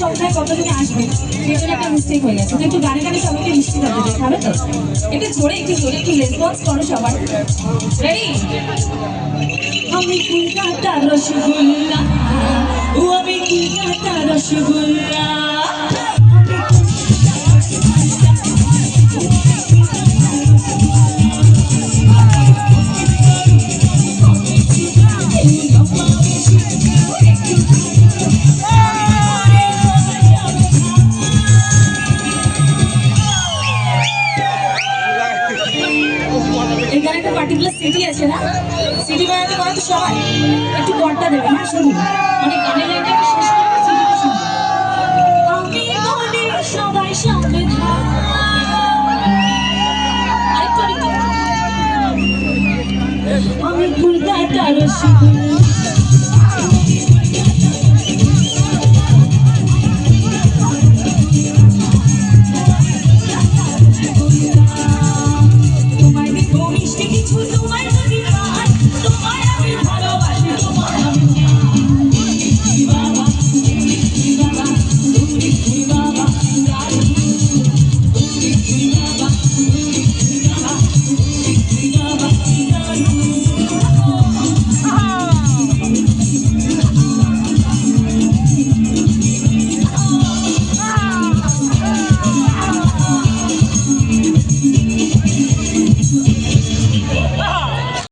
সংখ্যায় কতজনে আসবে সেই জন্য একটা মিস্টেক হয়ে গেছে। তো একটু গানে গানে সবাইকে মিষ্টি খাবে খাবে তো একটু জোরে একটু রেসপন্স করো সবাই। রেডি? আমি কলকাতার রসগোল্লা, ও আমি কলকাতার রসগোল্লা। এখানে একটা পার্টিকুলার সিটি আছে না, সিটি বানাতে সবাই একটু গড়টা দেবে। হ্যাঁ শুধু মানে গানের লাইনটা